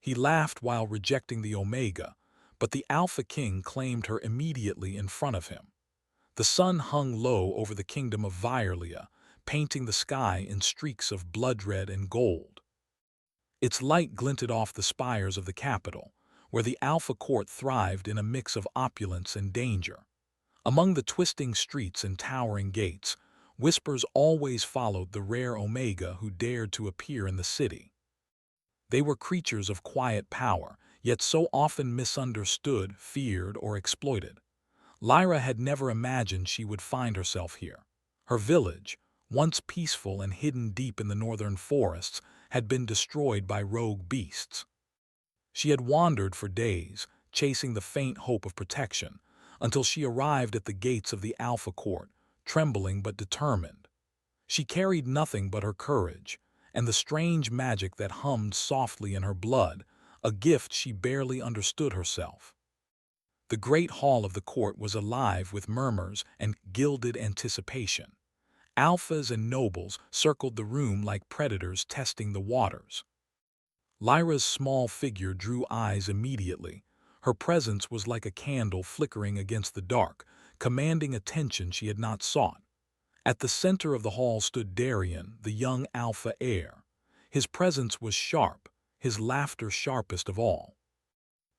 He laughed while rejecting the Omega, but the Alpha King claimed her immediately in front of him. The sun hung low over the kingdom of Vyrlia, painting the sky in streaks of blood red and gold. Its light glinted off the spires of the capital, where the Alpha Court thrived in a mix of opulence and danger. Among the twisting streets and towering gates, whispers always followed the rare Omega who dared to appear in the city. They were creatures of quiet power, yet so often misunderstood, feared, or exploited. Lyra had never imagined she would find herself here. Her village, once peaceful and hidden deep in the northern forests, had been destroyed by rogue beasts. She had wandered for days, chasing the faint hope of protection, until she arrived at the gates of the Alpha Court, trembling but determined. She carried nothing but her courage, and the strange magic that hummed softly in her blood, a gift she barely understood herself. The great hall of the court was alive with murmurs and gilded anticipation. Alphas and nobles circled the room like predators testing the waters. Lyra's small figure drew eyes immediately. Her presence was like a candle flickering against the dark, commanding attention she had not sought. At the center of the hall stood Darien, the young alpha heir. His presence was sharp, his laughter sharpest of all.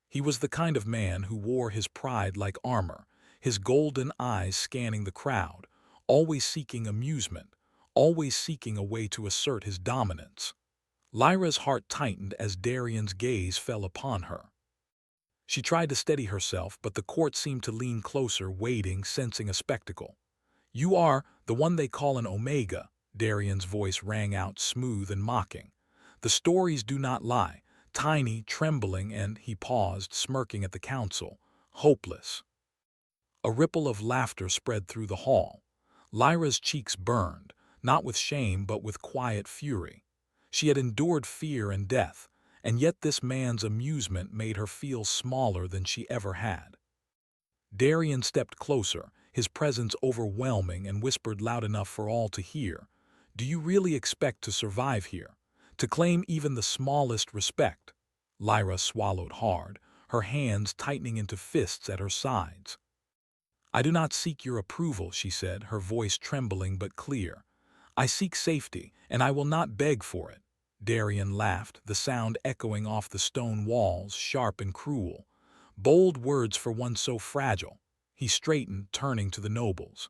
He was the kind of man who wore his pride like armor, his golden eyes scanning the crowd, always seeking amusement, always seeking a way to assert his dominance. Lyra's heart tightened as Darien's gaze fell upon her. She tried to steady herself, but the court seemed to lean closer, waiting, sensing a spectacle. "You are the one they call an Omega," Darien's voice rang out smooth and mocking. "The stories do not lie." Tiny, trembling, and he paused, smirking at the council, hopeless. A ripple of laughter spread through the hall. Lyra's cheeks burned, not with shame but with quiet fury. She had endured fear and death, and yet this man's amusement made her feel smaller than she ever had. Darien stepped closer, his presence overwhelming, and whispered loud enough for all to hear, "Do you really expect to survive here? To claim even the smallest respect?" Lyra swallowed hard, her hands tightening into fists at her sides. "I do not seek your approval," she said, her voice trembling but clear. "I seek safety, and I will not beg for it." Darien laughed, the sound echoing off the stone walls, sharp and cruel. Bold words for one so fragile. He straightened, turning to the nobles.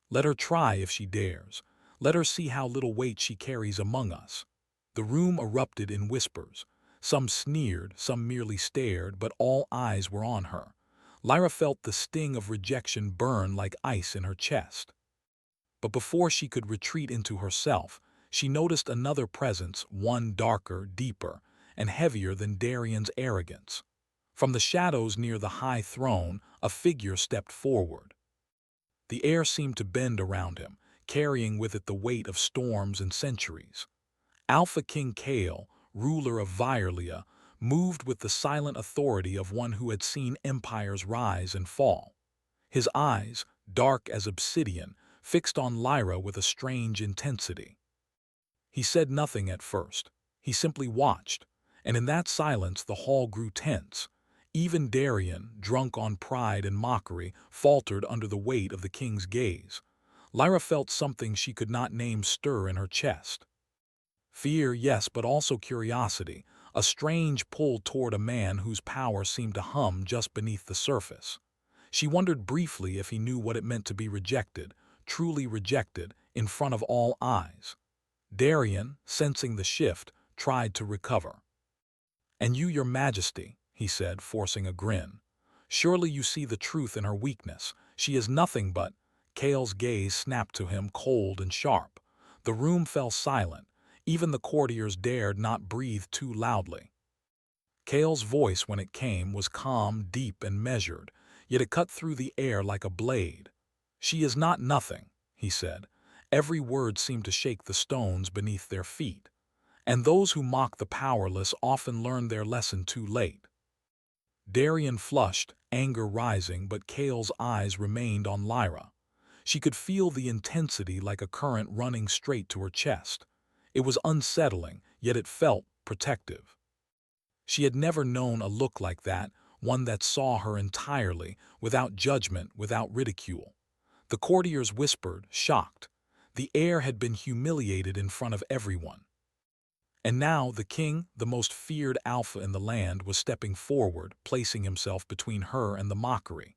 "Let her try if she dares. Let her see how little weight she carries among us." The room erupted in whispers. Some sneered, some merely stared, but all eyes were on her. Lyra felt the sting of rejection burn like ice in her chest. But before she could retreat into herself, she noticed another presence, one darker, deeper, and heavier than Darien's arrogance. From the shadows near the high throne, a figure stepped forward. The air seemed to bend around him, carrying with it the weight of storms and centuries. Alpha King Kale, ruler of Vyrlia, moved with the silent authority of one who had seen empires rise and fall. His eyes, dark as obsidian, fixed on Lyra with a strange intensity. He said nothing at first. He simply watched, and in that silence the hall grew tense. Even Darien, drunk on pride and mockery, faltered under the weight of the king's gaze. Lyra felt something she could not name stir in her chest. Fear, yes, but also curiosity, a strange pull toward a man whose power seemed to hum just beneath the surface. She wondered briefly if he knew what it meant to be rejected, truly rejected, in front of all eyes. Darien, sensing the shift, tried to recover. "And you, your majesty," he said, forcing a grin. "Surely you see the truth in her weakness. She is nothing but—" Kale's gaze snapped to him, cold and sharp. The room fell silent. Even the courtiers dared not breathe too loudly. Kale's voice, when it came, was calm, deep, and measured, yet it cut through the air like a blade. "She is not nothing," he said. Every word seemed to shake the stones beneath their feet. And those who mock the powerless often learn their lesson too late. Darien flushed, anger rising, but Kale's eyes remained on Lyra. She could feel the intensity like a current running straight to her chest. It was unsettling, yet it felt protective. She had never known a look like that, one that saw her entirely, without judgment, without ridicule. The courtiers whispered, shocked. The heir had been humiliated in front of everyone. And now the king, the most feared alpha in the land, was stepping forward, placing himself between her and the mockery.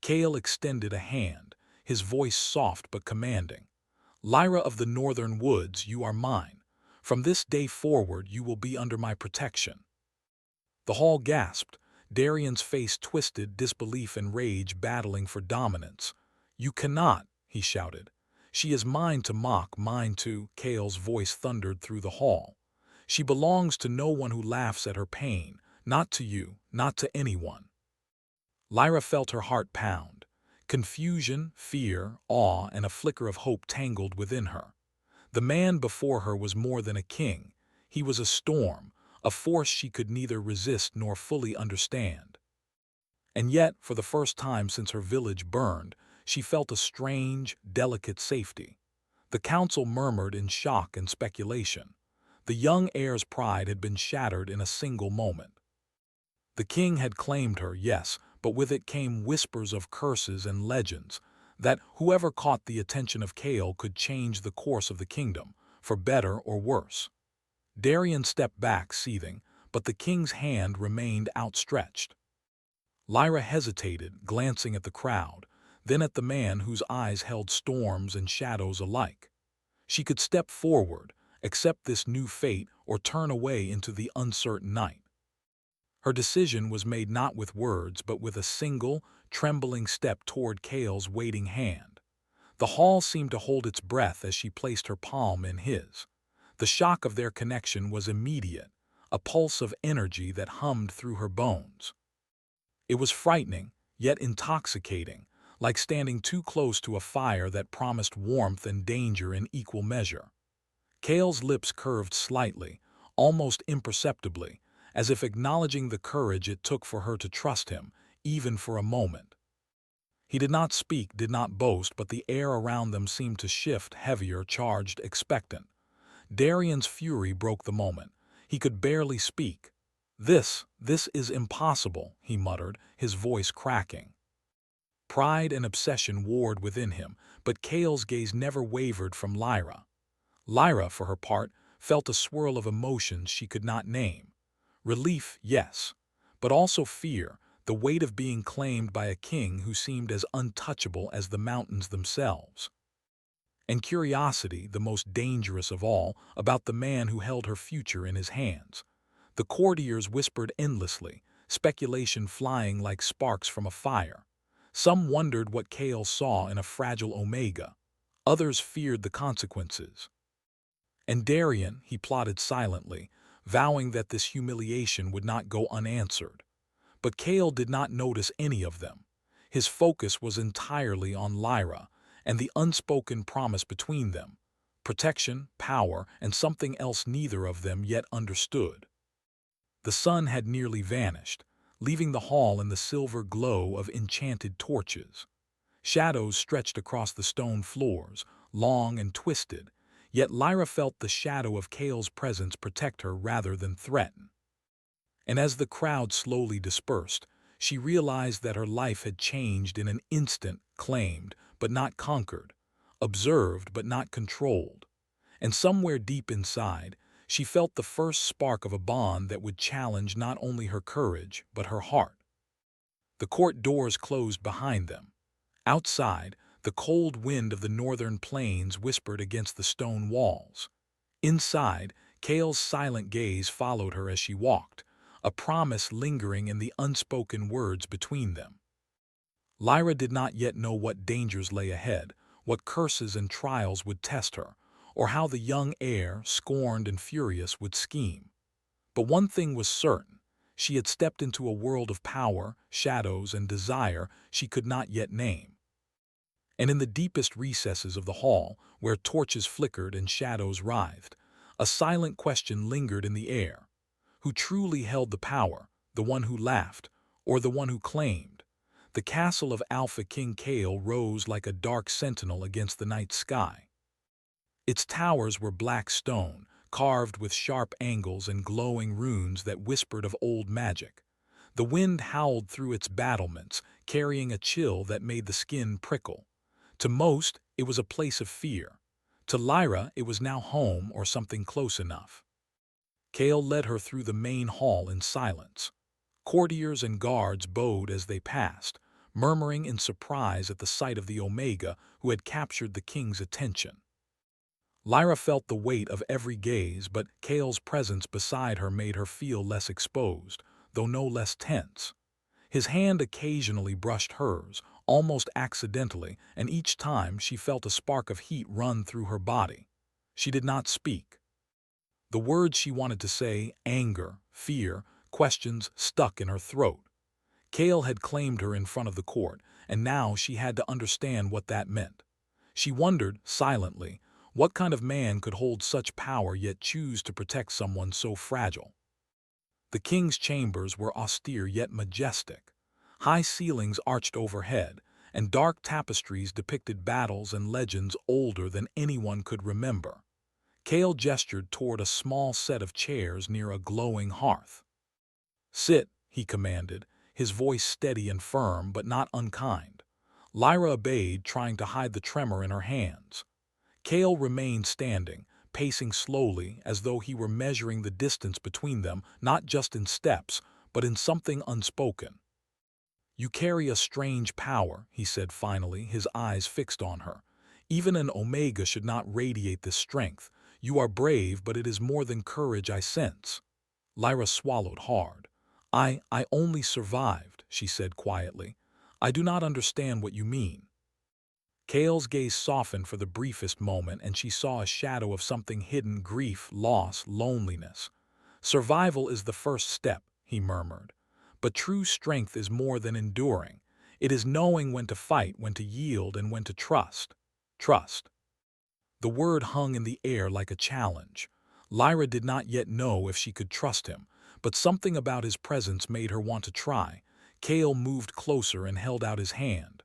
Kale extended a hand, his voice soft but commanding. Lyra of the northern woods, you are mine. From this day forward you will be under my protection. The hall gasped. Darian's face twisted, disbelief and rage battling for dominance. You cannot, he shouted. She is mine to mock, mine to— Kale's voice thundered through the hall. She belongs to no one who laughs at her pain, not to you, not to anyone. Lyra felt her heart pound. Confusion, fear, awe, and a flicker of hope tangled within her. The man before her was more than a king. He was a storm, a force she could neither resist nor fully understand. And yet, for the first time since her village burned, she felt a strange, delicate safety. The council murmured in shock and speculation. The young heir's pride had been shattered in a single moment. The king had claimed her, yes, but with it came whispers of curses and legends, that whoever caught the attention of Kale could change the course of the kingdom, for better or worse. Darian stepped back, seething, but the king's hand remained outstretched. Lyra hesitated, glancing at the crowd, then at the man whose eyes held storms and shadows alike. She could step forward, accept this new fate, or turn away into the uncertain night. Her decision was made not with words, but with a single, trembling step toward Kale's waiting hand. The hall seemed to hold its breath as she placed her palm in his. The shock of their connection was immediate, a pulse of energy that hummed through her bones. It was frightening, yet intoxicating, like standing too close to a fire that promised warmth and danger in equal measure. Kale's lips curved slightly, almost imperceptibly, as if acknowledging the courage it took for her to trust him, even for a moment. He did not speak, did not boast, but the air around them seemed to shift, heavier, charged, expectant. Darian's fury broke the moment. He could barely speak. This is impossible," he muttered, his voice cracking. Pride and obsession warred within him, but Kale's gaze never wavered from Lyra. Lyra, for her part, felt a swirl of emotions she could not name. Relief, yes, but also fear, the weight of being claimed by a king who seemed as untouchable as the mountains themselves. And curiosity, the most dangerous of all, about the man who held her future in his hands. The courtiers whispered endlessly, speculation flying like sparks from a fire. Some wondered what Kale saw in a fragile Omega. Others feared the consequences. And Darian, he plotted silently, vowing that this humiliation would not go unanswered. But Kale did not notice any of them. His focus was entirely on Lyra and the unspoken promise between them: protection, power, and something else neither of them yet understood. The sun had nearly vanished, leaving the hall in the silver glow of enchanted torches. Shadows stretched across the stone floors, long and twisted, yet Lyra felt the shadow of Kale's presence protect her rather than threaten. And as the crowd slowly dispersed, she realized that her life had changed in an instant, claimed but not conquered, observed but not controlled. And somewhere deep inside, she felt the first spark of a bond that would challenge not only her courage but her heart. The court doors closed behind them. Outside, the cold wind of the northern plains whispered against the stone walls. Inside, Kale's silent gaze followed her as she walked, a promise lingering in the unspoken words between them. Lyra did not yet know what dangers lay ahead, what curses and trials would test her, or how the young heir, scorned and furious, would scheme. But one thing was certain: she had stepped into a world of power, shadows, and desire she could not yet name. And in the deepest recesses of the hall, where torches flickered and shadows writhed, a silent question lingered in the air. Who truly held the power, the one who laughed, or the one who claimed? The castle of Alpha King Kale rose like a dark sentinel against the night sky. Its towers were black stone, carved with sharp angles and glowing runes that whispered of old magic. The wind howled through its battlements, carrying a chill that made the skin prickle. To most, it was a place of fear. To Lyra, it was now home or something close enough. Kale led her through the main hall in silence. Courtiers and guards bowed as they passed, murmuring in surprise at the sight of the Omega who had captured the king's attention. Lyra felt the weight of every gaze, but Kale's presence beside her made her feel less exposed, though no less tense. His hand occasionally brushed hers, almost accidentally, and each time she felt a spark of heat run through her body. She did not speak. The words she wanted to say, anger, fear, questions, stuck in her throat. Kale had claimed her in front of the court, and now she had to understand what that meant. She wondered, silently, what kind of man could hold such power yet choose to protect someone so fragile. The king's chambers were austere yet majestic. High ceilings arched overhead, and dark tapestries depicted battles and legends older than anyone could remember. Kale gestured toward a small set of chairs near a glowing hearth. "Sit," he commanded, his voice steady and firm but not unkind. Lyra obeyed, trying to hide the tremor in her hands. Kale remained standing, pacing slowly as though he were measuring the distance between them, not just in steps, but in something unspoken. "You carry a strange power," he said finally, his eyes fixed on her. "Even an Omega should not radiate this strength. You are brave, but it is more than courage I sense." Lyra swallowed hard. I only survived," she said quietly. "I do not understand what you mean." Kale's gaze softened for the briefest moment, and she saw a shadow of something hidden: grief, loss, loneliness. "Survival is the first step," he murmured. "But true strength is more than enduring. It is knowing when to fight, when to yield, and when to trust. Trust." The word hung in the air like a challenge. Lyra did not yet know if she could trust him, but something about his presence made her want to try. Kale moved closer and held out his hand.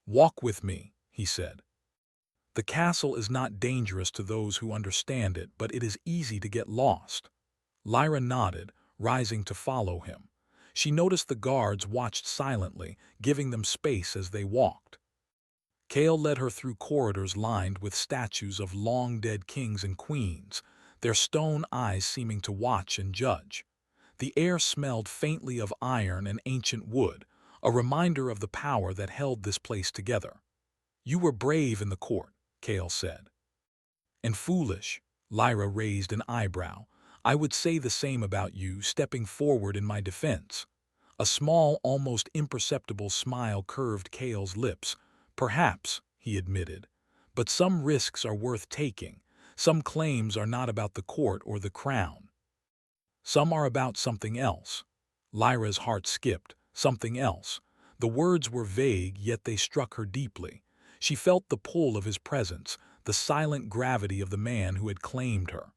"Walk with me," he said. "The castle is not dangerous to those who understand it, but it is easy to get lost." Lyra nodded, rising to follow him. She noticed the guards watched silently, giving them space as they walked. Kale led her through corridors lined with statues of long-dead kings and queens, their stone eyes seeming to watch and judge. The air smelled faintly of iron and ancient wood, a reminder of the power that held this place together. "You were brave in the court," Kale said. "And foolish," Lyra raised an eyebrow. "I would say the same about you, stepping forward in my defense." A small, almost imperceptible smile curved Kale's lips. "Perhaps," he admitted, "but some risks are worth taking. Some claims are not about the court or the crown. Some are about something else." Lyra's heart skipped. Something else. The words were vague, yet they struck her deeply. She felt the pull of his presence, the silent gravity of the man who had claimed her.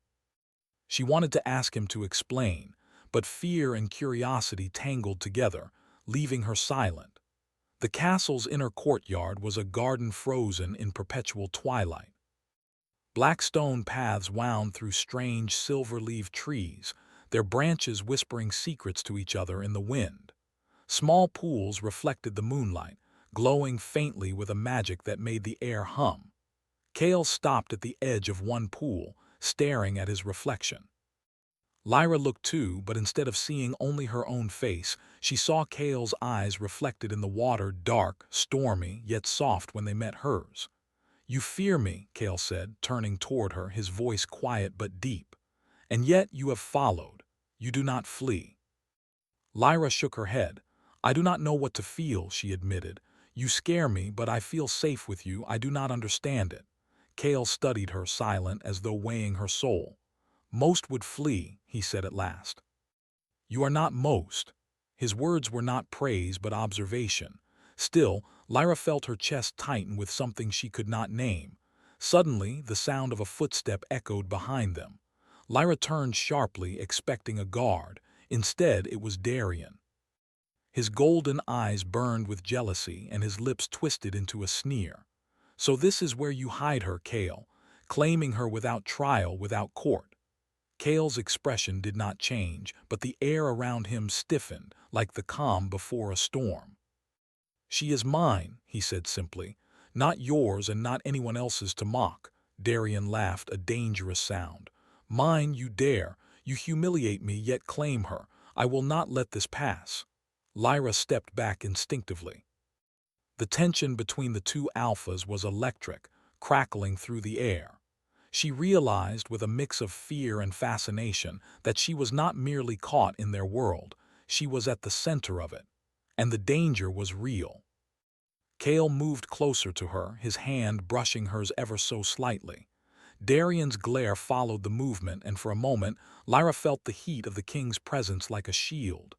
She wanted to ask him to explain, but fear and curiosity tangled together, leaving her silent. The castle's inner courtyard was a garden frozen in perpetual twilight. Black stone paths wound through strange silver-leaved trees, their branches whispering secrets to each other in the wind. Small pools reflected the moonlight, glowing faintly with a magic that made the air hum. Kale stopped at the edge of one pool, staring at his reflection. Lyra looked too, but instead of seeing only her own face, she saw Kale's eyes reflected in the water, dark, stormy, yet soft when they met hers. "You fear me," Kale said, turning toward her, his voice quiet but deep. "And yet you have followed. You do not flee." Lyra shook her head. "I do not know what to feel," she admitted. "You scare me, but I feel safe with you. I do not understand it." Kale studied her, silent, as though weighing her soul. "Most would flee," he said at last. "You are not most." His words were not praise but observation. Still, Lyra felt her chest tighten with something she could not name. Suddenly, the sound of a footstep echoed behind them. Lyra turned sharply, expecting a guard. Instead, it was Darian. His golden eyes burned with jealousy and his lips twisted into a sneer. "So this is where you hide her, Kale, claiming her without trial, without court." Kale's expression did not change, but the air around him stiffened, like the calm before a storm. "She is mine," he said simply. "Not yours and not anyone else's to mock." Darian laughed, a dangerous sound. "Mine you dare. You humiliate me, yet claim her. I will not let this pass." Lyra stepped back instinctively. The tension between the two alphas was electric, crackling through the air. She realized, with a mix of fear and fascination, that she was not merely caught in their world, she was at the center of it. And the danger was real. Kale moved closer to her, his hand brushing hers ever so slightly. Darian's glare followed the movement, and for a moment, Lyra felt the heat of the king's presence like a shield.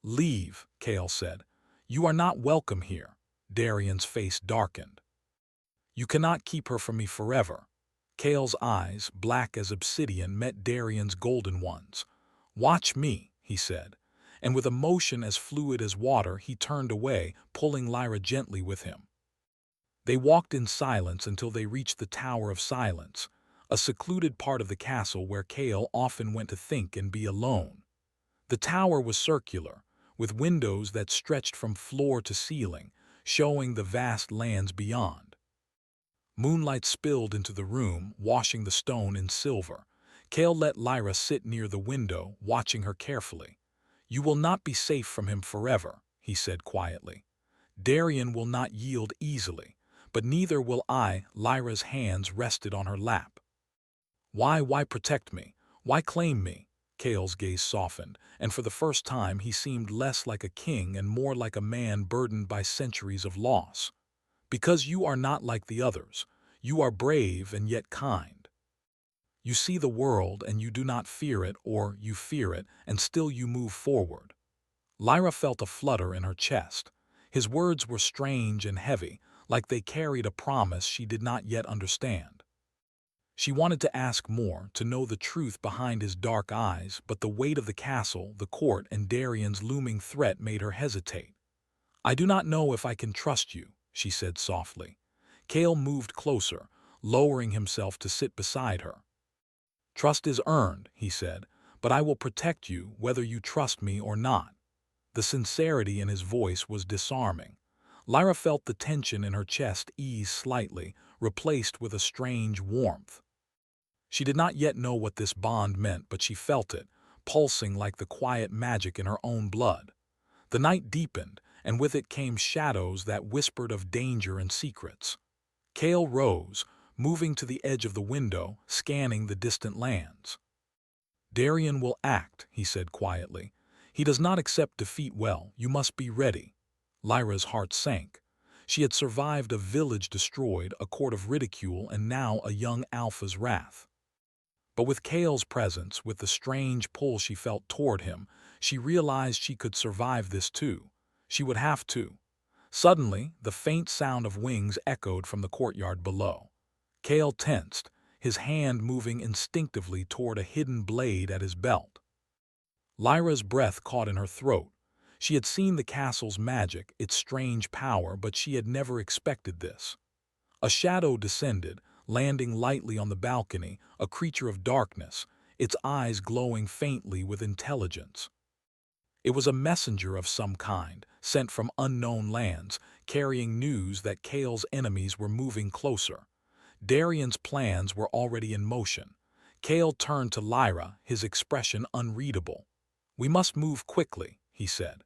"Leave," Kale said. "You are not welcome here." Darian's face darkened. "You cannot keep her from me forever." Kale's eyes, black as obsidian, met Darian's golden ones. "Watch me," he said, and with a motion as fluid as water, he turned away, pulling Lyra gently with him. They walked in silence until they reached the Tower of Silence, a secluded part of the castle where Kale often went to think and be alone. The tower was circular, with windows that stretched from floor to ceiling, showing the vast lands beyond. Moonlight spilled into the room, washing the stone in silver. Kale let Lyra sit near the window, watching her carefully. "You will not be safe from him forever," he said quietly. "Darian will not yield easily, but neither will I." Lyra's hands rested on her lap. Why protect me? Why claim me?" Kale's gaze softened, and for the first time he seemed less like a king and more like a man burdened by centuries of loss. "Because you are not like the others. You are brave and yet kind. You see the world and you do not fear it, or you fear it and still you move forward." Lyra felt a flutter in her chest. His words were strange and heavy, like they carried a promise she did not yet understand. She wanted to ask more, to know the truth behind his dark eyes, but the weight of the castle, the court, and Darian's looming threat made her hesitate. "I do not know if I can trust you," she said softly. Kale moved closer, lowering himself to sit beside her. "Trust is earned," he said, "but I will protect you whether you trust me or not." The sincerity in his voice was disarming. Lyra felt the tension in her chest ease slightly, replaced with a strange warmth. She did not yet know what this bond meant, but she felt it, pulsing like the quiet magic in her own blood. The night deepened, and with it came shadows that whispered of danger and secrets. Kale rose, moving to the edge of the window, scanning the distant lands. "Darian will act," he said quietly. "He does not accept defeat well. You must be ready." Lyra's heart sank. She had survived a village destroyed, a court of ridicule, and now a young alpha's wrath. But with Kale's presence, with the strange pull she felt toward him, she realized she could survive this too. She would have to. Suddenly, the faint sound of wings echoed from the courtyard below. Kale tensed, his hand moving instinctively toward a hidden blade at his belt. Lyra's breath caught in her throat. She had seen the castle's magic, its strange power, but she had never expected this. A shadow descended, landing lightly on the balcony, a creature of darkness, its eyes glowing faintly with intelligence. It was a messenger of some kind, sent from unknown lands, carrying news that Kale's enemies were moving closer. Darian's plans were already in motion. Kale turned to Lyra, his expression unreadable. "We must move quickly," he said.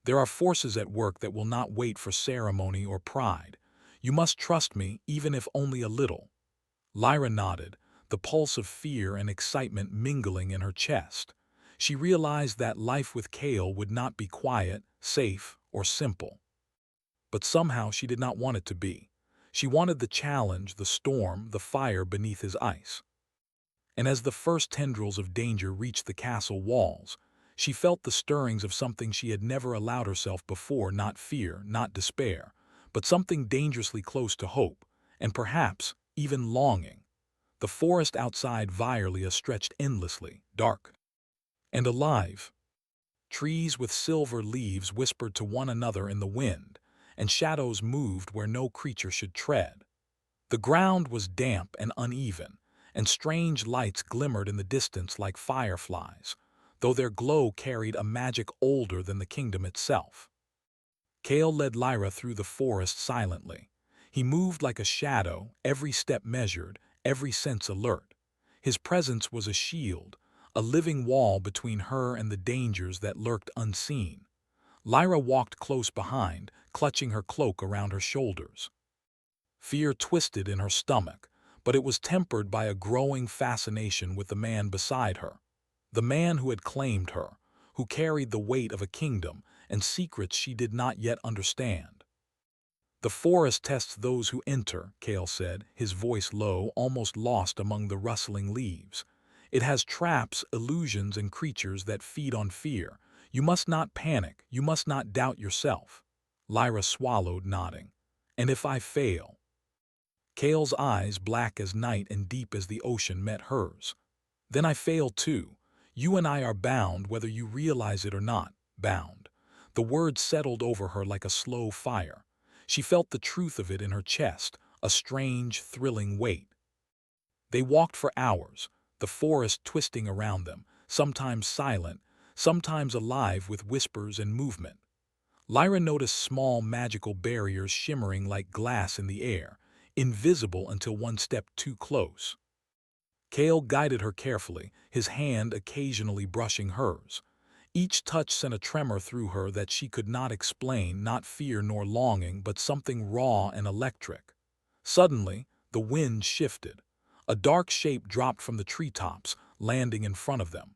"There are forces at work that will not wait for ceremony or pride. You must trust me, even if only a little." Lyra nodded, the pulse of fear and excitement mingling in her chest. She realized that life with Kale would not be quiet, safe, or simple. But somehow she did not want it to be. She wanted the challenge, the storm, the fire beneath his ice. And as the first tendrils of danger reached the castle walls, she felt the stirrings of something she had never allowed herself before, not fear, not despair, but something dangerously close to hope, and perhaps even longing. The forest outside Violia stretched endlessly, dark and alive. Trees with silver leaves whispered to one another in the wind, and shadows moved where no creature should tread. The ground was damp and uneven, and strange lights glimmered in the distance like fireflies, though their glow carried a magic older than the kingdom itself. Kale led Lyra through the forest silently. He moved like a shadow, every step measured, every sense alert. His presence was a shield, a living wall between her and the dangers that lurked unseen. Lyra walked close behind, clutching her cloak around her shoulders. Fear twisted in her stomach, but it was tempered by a growing fascination with the man beside her. The man who had claimed her, who carried the weight of a kingdom and secrets she did not yet understand. "The forest tests those who enter," Kale said, his voice low, almost lost among the rustling leaves. "It has traps, illusions, and creatures that feed on fear. You must not panic, you must not doubt yourself." Lyra swallowed, nodding. "And if I fail?" Kale's eyes, black as night and deep as the ocean, met hers. "Then I fail too. You and I are bound, whether you realize it or not, bound." The words settled over her like a slow fire. She felt the truth of it in her chest, a strange, thrilling weight. They walked for hours, the forest twisting around them, sometimes silent, sometimes alive with whispers and movement. Lyra noticed small magical barriers shimmering like glass in the air, invisible until one stepped too close. Kale guided her carefully, his hand occasionally brushing hers. Each touch sent a tremor through her that she could not explain, not fear nor longing, but something raw and electric. Suddenly, the wind shifted. A dark shape dropped from the treetops, landing in front of them.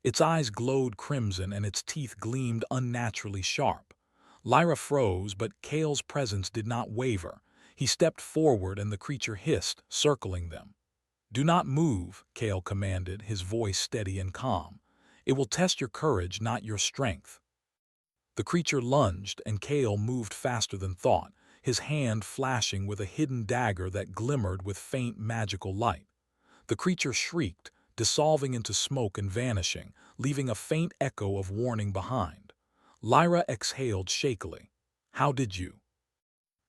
Its eyes glowed crimson and its teeth gleamed unnaturally sharp. Lyra froze, but Kale's presence did not waver. He stepped forward and the creature hissed, circling them. "Do not move," Kale commanded, his voice steady and calm. "It will test your courage, not your strength." The creature lunged, and Kale moved faster than thought, his hand flashing with a hidden dagger that glimmered with faint magical light. The creature shrieked, dissolving into smoke and vanishing, leaving a faint echo of warning behind. Lyra exhaled shakily. "How did you?"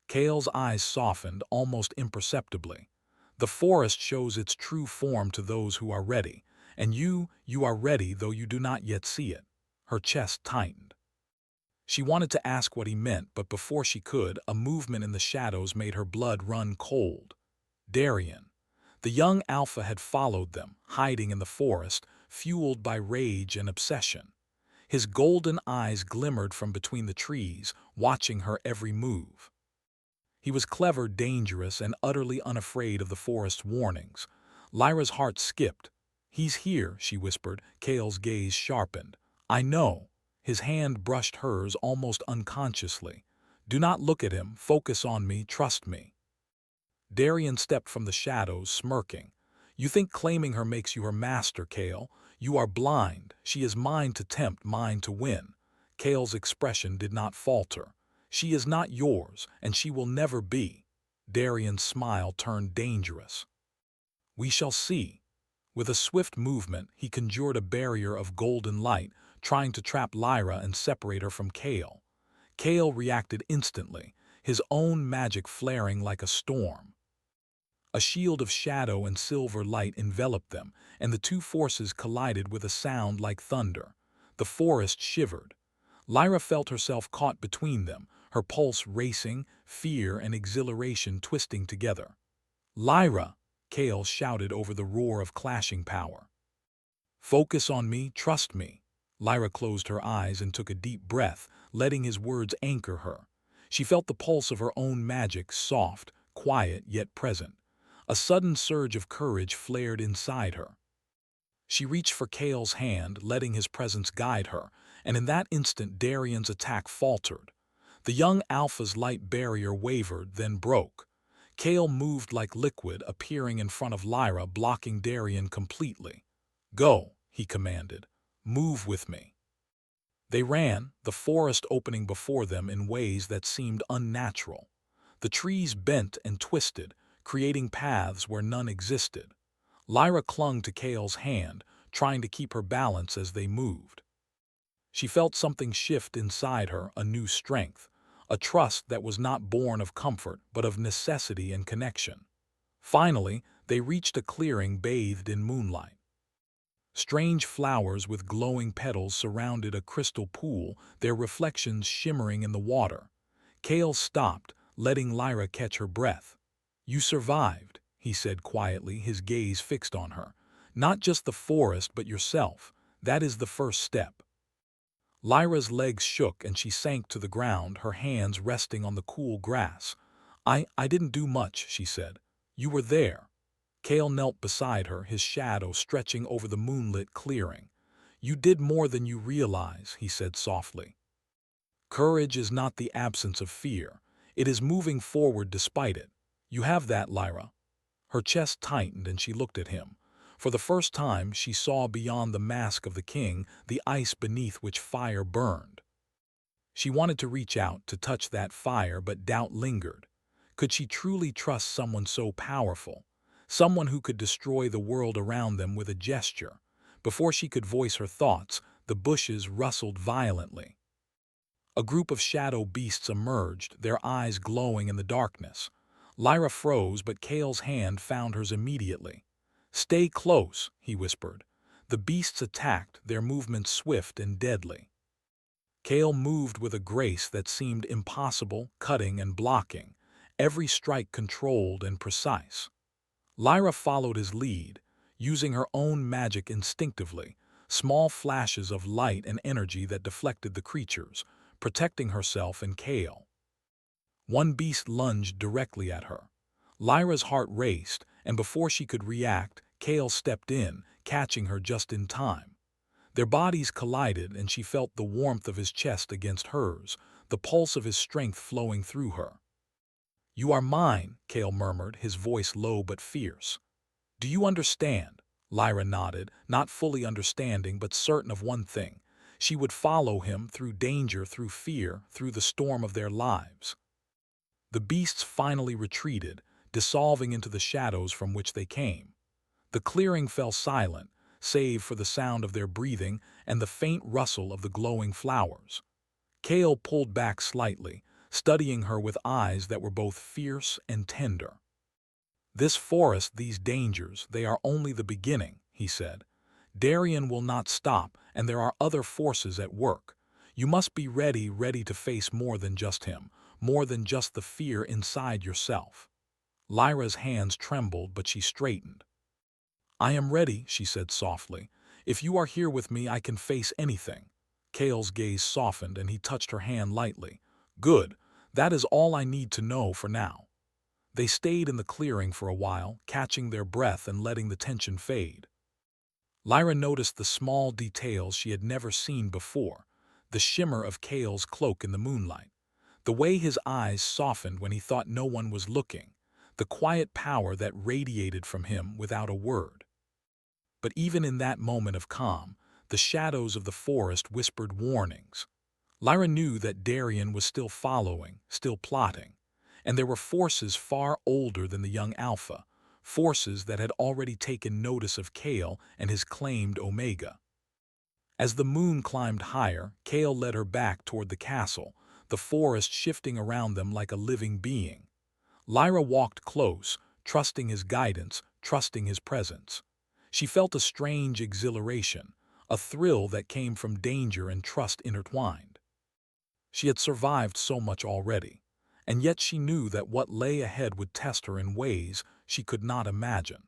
Kale's eyes softened, almost imperceptibly. "The forest shows its true form to those who are ready, and you are ready though you do not yet see it." Her chest tightened. She wanted to ask what he meant, but before she could, a movement in the shadows made her blood run cold. Darien. The young alpha had followed them, hiding in the forest, fueled by rage and obsession. His golden eyes glimmered from between the trees, watching her every move. He was clever, dangerous, and utterly unafraid of the forest's warnings. Lyra's heart skipped. "He's here," she whispered. Kale's gaze sharpened. "I know." His hand brushed hers almost unconsciously. "Do not look at him. Focus on me. Trust me." Darien stepped from the shadows, smirking. "You think claiming her makes you her master, Kale. You are blind. She is mine to tempt, mine to win." Kale's expression did not falter. "She is not yours, and she will never be." Darien's smile turned dangerous. "We shall see." With a swift movement, he conjured a barrier of golden light, trying to trap Lyra and separate her from Kale. Kale reacted instantly, his own magic flaring like a storm. A shield of shadow and silver light enveloped them, and the two forces collided with a sound like thunder. The forest shivered. Lyra felt herself caught between them, her pulse racing, fear and exhilaration twisting together. "Lyra!" Kale shouted over the roar of clashing power. "Focus on me, trust me." Lyra closed her eyes and took a deep breath, letting his words anchor her. She felt the pulse of her own magic, soft, quiet, yet present. A sudden surge of courage flared inside her. She reached for Kale's hand, letting his presence guide her, and in that instant Darien's attack faltered. The young alpha's light barrier wavered, then broke. Kale moved like liquid, appearing in front of Lyra, blocking Darien completely. "Go," he commanded. "Move with me." They ran, the forest opening before them in ways that seemed unnatural. The trees bent and twisted, creating paths where none existed. Lyra clung to Kale's hand, trying to keep her balance as they moved. She felt something shift inside her, a new strength, a trust that was not born of comfort but of necessity and connection. Finally, They reached a clearing bathed in moonlight. Strange flowers with glowing petals surrounded a crystal pool, their reflections shimmering in the water. Kale stopped, letting Lyra catch her breath. "You survived," he said quietly, his gaze fixed on her. "Not just the forest, but yourself. That is the first step." Lyra's legs shook and she sank to the ground, her hands resting on the cool grass. I didn't do much," she said. "You were there." Kale knelt beside her, his shadow stretching over the moonlit clearing. "You did more than you realize," he said softly. "Courage is not the absence of fear. It is moving forward despite it. You have that, Lyra." Her chest tightened and she looked at him. For the first time, she saw beyond the mask of the king, the ice beneath which fire burned. She wanted to reach out, to touch that fire, but doubt lingered. Could she truly trust someone so powerful? Someone who could destroy the world around them with a gesture? Before she could voice her thoughts, the bushes rustled violently. A group of shadow beasts emerged, their eyes glowing in the darkness. Lyra froze, but Kale's hand found hers immediately. "Stay close," he whispered. The beasts attacked, their movements swift and deadly. Kale moved with a grace that seemed impossible, cutting and blocking, every strike controlled and precise. Lyra followed his lead, using her own magic instinctively, small flashes of light and energy that deflected the creatures, protecting herself and Kale. One beast lunged directly at her. Lyra's heart raced, and before she could react, Kale stepped in, catching her just in time. Their bodies collided, and she felt the warmth of his chest against hers, the pulse of his strength flowing through her. "You are mine," Kale murmured, his voice low but fierce. "Do you understand?" Lyra nodded, not fully understanding but certain of one thing. She would follow him through danger, through fear, through the storm of their lives. The beasts finally retreated, dissolving into the shadows from which they came. The clearing fell silent, save for the sound of their breathing and the faint rustle of the glowing flowers. Kale pulled back slightly, studying her with eyes that were both fierce and tender. "This forest, these dangers, they are only the beginning," he said. "Darien will not stop, and there are other forces at work. You must be ready to face more than just him, more than just the fear inside yourself." Lyra's hands trembled, but she straightened. "I am ready," she said softly. "If you are here with me, I can face anything." Kale's gaze softened, and he touched her hand lightly. "Good. That is all I need to know for now." They stayed in the clearing for a while, catching their breath and letting the tension fade. Lyra noticed the small details she had never seen before, the shimmer of Kale's cloak in the moonlight, the way his eyes softened when he thought no one was looking, the quiet power that radiated from him without a word. But even in that moment of calm, the shadows of the forest whispered warnings. Lyra knew that Darien was still following, still plotting, and there were forces far older than the young Alpha, forces that had already taken notice of Kale and his claimed Omega. As the moon climbed higher, Kale led her back toward the castle, the forest shifting around them like a living being. Lyra walked close, trusting his guidance, trusting his presence. She felt a strange exhilaration, a thrill that came from danger and trust intertwined. She had survived so much already, and yet she knew that what lay ahead would test her in ways she could not imagine.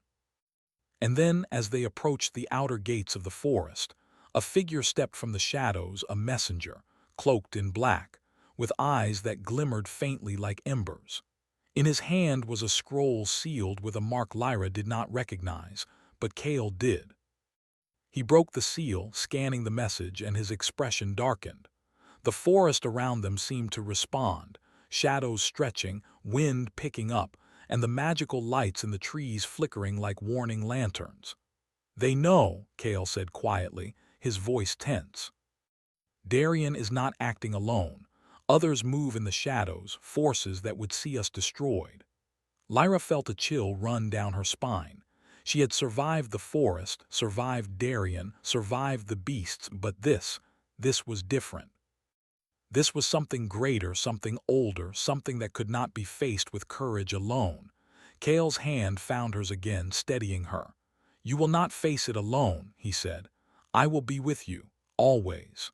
And then, as they approached the outer gates of the forest, a figure stepped from the shadows, a messenger, cloaked in black, with eyes that glimmered faintly like embers. In his hand was a scroll sealed with a mark Lyra did not recognize, but Kale did. He broke the seal, scanning the message, and his expression darkened. The forest around them seemed to respond, shadows stretching, wind picking up, and the magical lights in the trees flickering like warning lanterns. "They know," Kale said quietly, his voice tense. "Darien is not acting alone. Others move in the shadows, forces that would see us destroyed." Lyra felt a chill run down her spine. She had survived the forest, survived Darien, survived the beasts, but this was different. This was something greater, something older, something that could not be faced with courage alone. Kale's hand found hers again, steadying her. "You will not face it alone," he said. "I will be with you, always."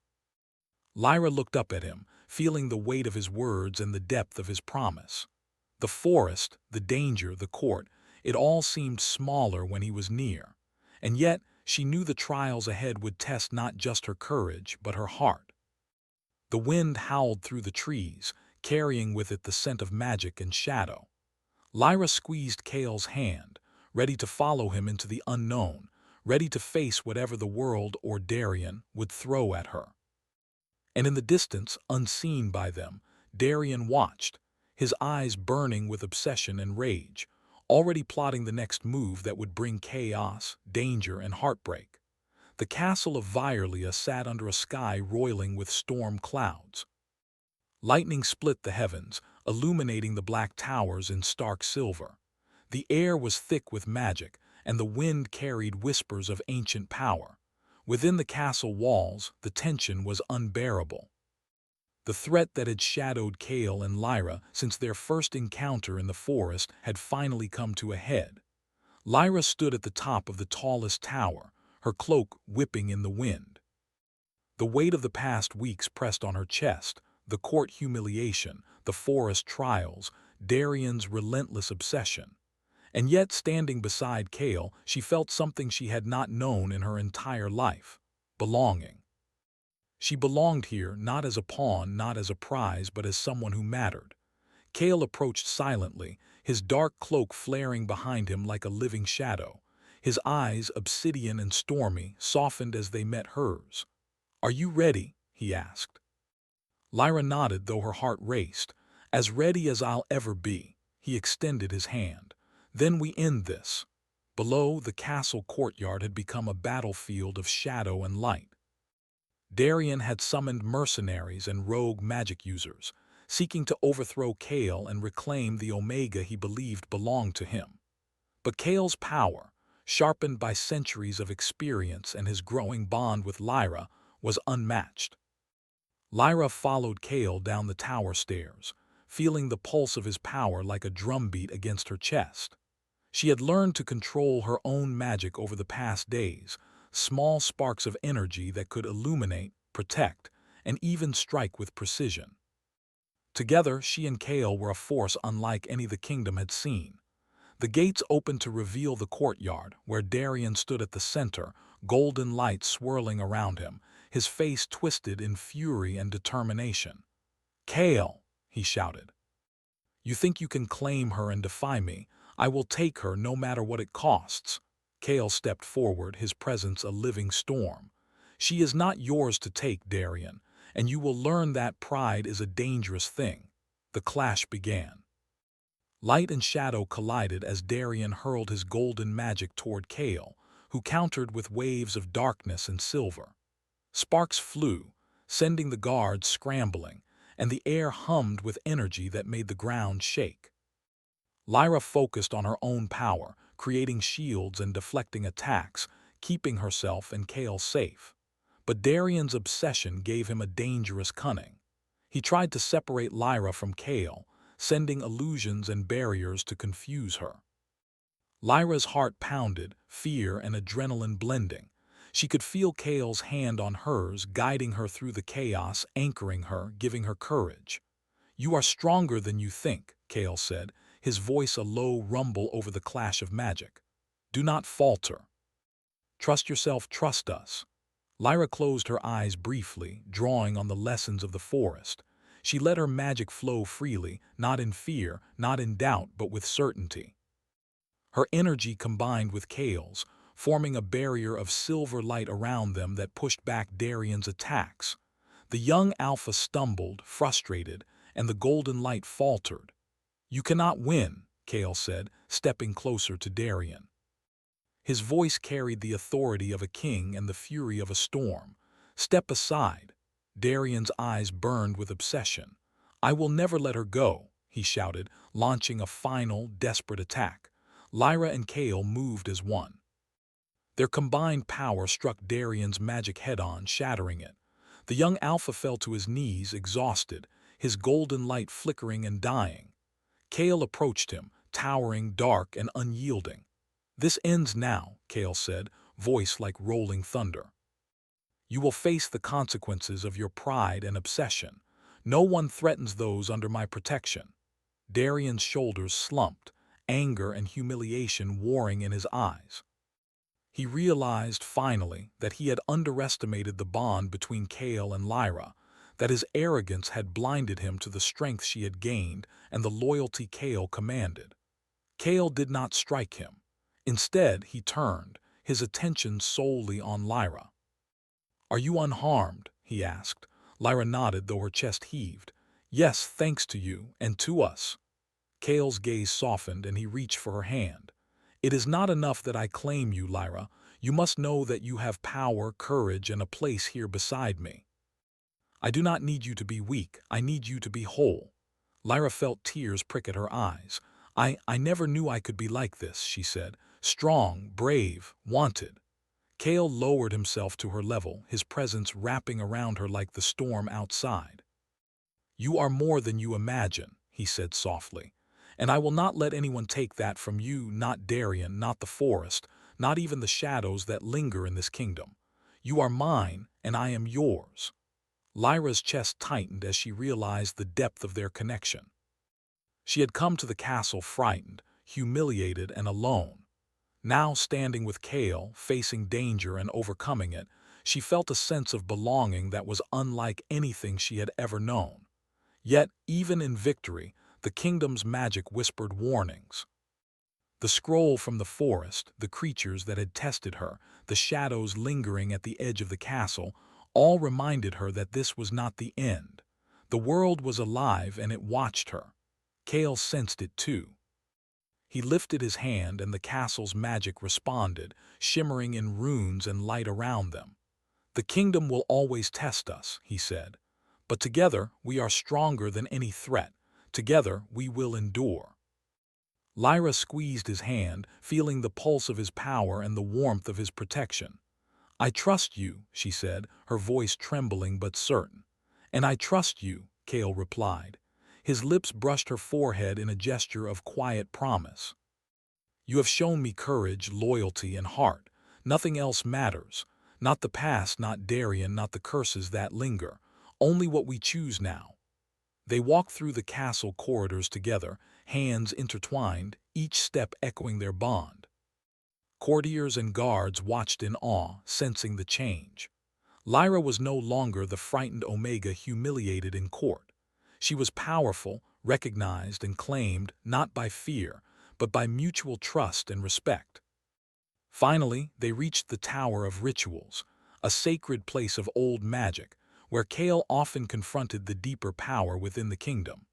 Lyra looked up at him, feeling the weight of his words and the depth of his promise. The forest, the danger, the court, it all seemed smaller when he was near. And yet, she knew the trials ahead would test not just her courage, but her heart. The wind howled through the trees, carrying with it the scent of magic and shadow. Lyra squeezed Kale's hand, ready to follow him into the unknown, ready to face whatever the world or Darien would throw at her. And in the distance, unseen by them, Darien watched, his eyes burning with obsession and rage, already plotting the next move that would bring chaos, danger, and heartbreak. The castle of Wirelea sat under a sky roiling with storm clouds. Lightning split the heavens, illuminating the black towers in stark silver. The air was thick with magic, and the wind carried whispers of ancient power. Within the castle walls, the tension was unbearable. The threat that had shadowed Kale and Lyra since their first encounter in the forest had finally come to a head. Lyra stood at the top of the tallest tower, her cloak whipping in the wind. The weight of the past weeks pressed on her chest, the court humiliation, the forest trials, Darien's relentless obsession. And yet, standing beside Kale, she felt something she had not known in her entire life: belonging. She belonged here not as a pawn, not as a prize, but as someone who mattered. Kale approached silently, his dark cloak flaring behind him like a living shadow. His eyes, obsidian and stormy, softened as they met hers. "Are you ready?" he asked. Lyra nodded, though her heart raced. "As ready as I'll ever be." He extended his hand. "Then we end this." Below, the castle courtyard had become a battlefield of shadow and light. Darien had summoned mercenaries and rogue magic users, seeking to overthrow Kale and reclaim the Omega he believed belonged to him. But Kale's power, sharpened by centuries of experience and his growing bond with Lyra, was unmatched. Lyra followed Kale down the tower stairs, feeling the pulse of his power like a drumbeat against her chest. She had learned to control her own magic over the past days, small sparks of energy that could illuminate, protect, and even strike with precision. Together, she and Kale were a force unlike any the kingdom had seen. The gates opened to reveal the courtyard, where Darien stood at the center, golden light swirling around him, his face twisted in fury and determination. "Kale," he shouted. "You think you can claim her and defy me? I will take her no matter what it costs." Kale stepped forward, his presence a living storm. "She is not yours to take, Darien, and you will learn that pride is a dangerous thing." The clash began. Light and shadow collided as Darien hurled his golden magic toward Kale, who countered with waves of darkness and silver. Sparks flew, sending the guards scrambling, and the air hummed with energy that made the ground shake. Lyra focused on her own power, creating shields and deflecting attacks, keeping herself and Kale safe. But Darien's obsession gave him a dangerous cunning. He tried to separate Lyra from Kale, sending illusions and barriers to confuse her. Lyra's heart pounded, fear and adrenaline blending. She could feel Kale's hand on hers, guiding her through the chaos, anchoring her, giving her courage. "You are stronger than you think," Kale said, his voice a low rumble over the clash of magic. "Do not falter. Trust yourself, trust us." Lyra closed her eyes briefly, drawing on the lessons of the forest. She let her magic flow freely, not in fear, not in doubt, but with certainty. Her energy combined with Kale's, forming a barrier of silver light around them that pushed back Darien's attacks. The young alpha stumbled, frustrated, and the golden light faltered. "You cannot win," Kale said, stepping closer to Darien. His voice carried the authority of a king and the fury of a storm. "Step aside." Darien's eyes burned with obsession. "I will never let her go," he shouted, launching a final, desperate attack. Lyra and Kale moved as one. Their combined power struck Darien's magic head-on, shattering it. The young alpha fell to his knees, exhausted, his golden light flickering and dying. Kale approached him, towering, dark, and unyielding. "This ends now," Kale said, voice like rolling thunder. "You will face the consequences of your pride and obsession. No one threatens those under my protection." Darian's shoulders slumped, anger and humiliation warring in his eyes. He realized, finally, that he had underestimated the bond between Kale and Lyra, that his arrogance had blinded him to the strength she had gained and the loyalty Kale commanded. Kale did not strike him. Instead, he turned, his attention solely on Lyra. "Are you unharmed?" he asked. Lyra nodded, though her chest heaved. "Yes, thanks to you, and to us." Kale's gaze softened, and he reached for her hand. "It is not enough that I claim you, Lyra. You must know that you have power, courage, and a place here beside me. I do not need you to be weak. I need you to be whole." Lyra felt tears prick at her eyes. I never knew I could be like this," she said. "Strong, brave, wanted." Kale lowered himself to her level, his presence wrapping around her like the storm outside. "You are more than you imagine," he said softly. "And I will not let anyone take that from you, not Darian, not the forest, not even the shadows that linger in this kingdom. You are mine, and I am yours." Lyra's chest tightened as she realized the depth of their connection. She had come to the castle frightened, humiliated, and alone. Now, standing with Kale, facing danger and overcoming it, she felt a sense of belonging that was unlike anything she had ever known. Yet, even in victory, the kingdom's magic whispered warnings. The scroll from the forest, the creatures that had tested her, the shadows lingering at the edge of the castle, all reminded her that this was not the end. The world was alive and it watched her. Kale sensed it too. He lifted his hand and the castle's magic responded, shimmering in runes and light around them. "The kingdom will always test us," he said. "But together we are stronger than any threat. Together we will endure." Lyra squeezed his hand, feeling the pulse of his power and the warmth of his protection. "I trust you," she said, her voice trembling but certain. "And I trust you," Kale replied. His lips brushed her forehead in a gesture of quiet promise. "You have shown me courage, loyalty, and heart. Nothing else matters. Not the past, not Darian, not the curses that linger. Only what we choose now." They walked through the castle corridors together, hands intertwined, each step echoing their bond. Courtiers and guards watched in awe, sensing the change. Lyra was no longer the frightened Omega humiliated in court. She was powerful, recognized, and claimed not by fear, but by mutual trust and respect. Finally, they reached the Tower of Rituals, a sacred place of old magic, where Kale often confronted the deeper power within the kingdom.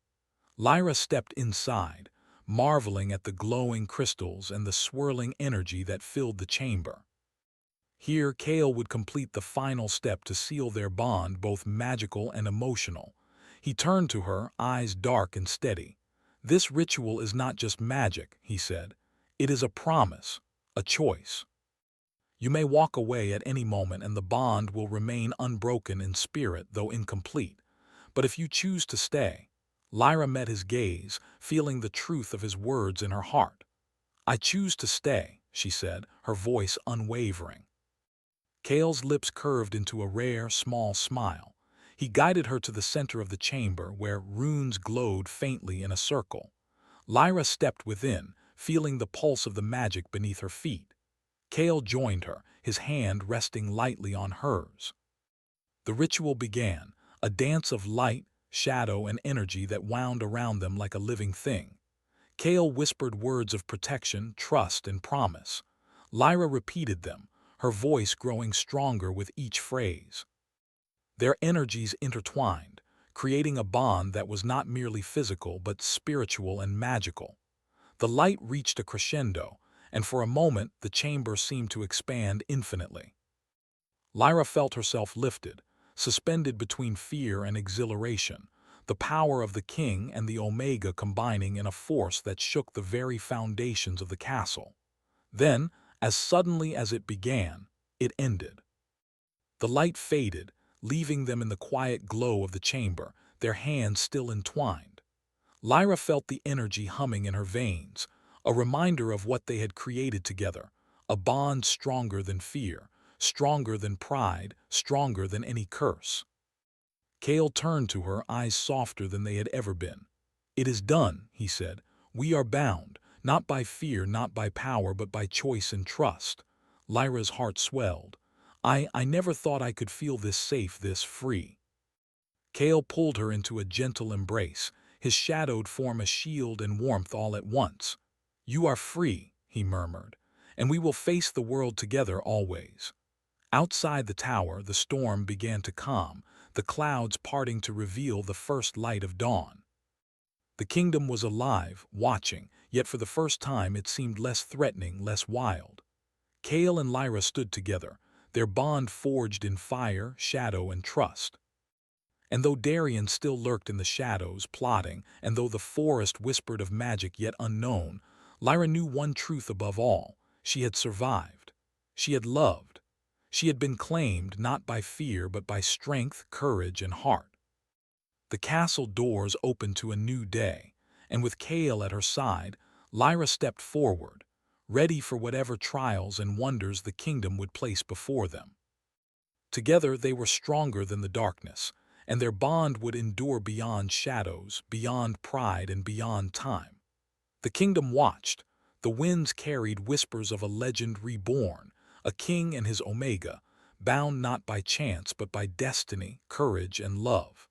Lyra stepped inside, marveling at the glowing crystals and the swirling energy that filled the chamber. Here, Kale would complete the final step to seal their bond, both magical and emotional. He turned to her, eyes dark and steady. "This ritual is not just magic," he said. "It is a promise, a choice. You may walk away at any moment and the bond will remain unbroken in spirit, though incomplete. But if you choose to stay—" Lyra met his gaze, feeling the truth of his words in her heart. "I choose to stay," she said, her voice unwavering. Kale's lips curved into a rare, small smile. He guided her to the center of the chamber, where runes glowed faintly in a circle. Lyra stepped within, feeling the pulse of the magic beneath her feet. Kale joined her, his hand resting lightly on hers. The ritual began, a dance of light, shadow, and energy that wound around them like a living thing. Kale whispered words of protection, trust, and promise. Lyra repeated them, her voice growing stronger with each phrase. Their energies intertwined, creating a bond that was not merely physical but spiritual and magical. The light reached a crescendo, and for a moment the chamber seemed to expand infinitely. Lyra felt herself lifted, suspended between fear and exhilaration, the power of the king and the Omega combining in a force that shook the very foundations of the castle. Then, as suddenly as it began, it ended. The light faded, leaving them in the quiet glow of the chamber, their hands still entwined. Lyra felt the energy humming in her veins, a reminder of what they had created together, a bond stronger than fear, stronger than pride, stronger than any curse. Kale turned to her, eyes softer than they had ever been. "It is done," he said. "We are bound, not by fear, not by power, but by choice and trust." Lyra's heart swelled. I never thought I could feel this safe, this free." Kale pulled her into a gentle embrace, his shadowed form a shield and warmth all at once. "You are free," he murmured, "and we will face the world together always." Outside the tower, the storm began to calm, the clouds parting to reveal the first light of dawn. The kingdom was alive, watching, yet for the first time it seemed less threatening, less wild. Kale and Lyra stood together, their bond forged in fire, shadow, and trust. And though Darien still lurked in the shadows, plotting, and though the forest whispered of magic yet unknown, Lyra knew one truth above all: she had survived. She had loved. She had been claimed not by fear but by strength, courage, and heart. The castle doors opened to a new day, and with Kale at her side, Lyra stepped forward, ready for whatever trials and wonders the kingdom would place before them. Together they were stronger than the darkness, and their bond would endure beyond shadows, beyond pride, and beyond time. The kingdom watched. The winds carried whispers of a legend reborn, a king and his Omega, bound not by chance but by destiny, courage, and love.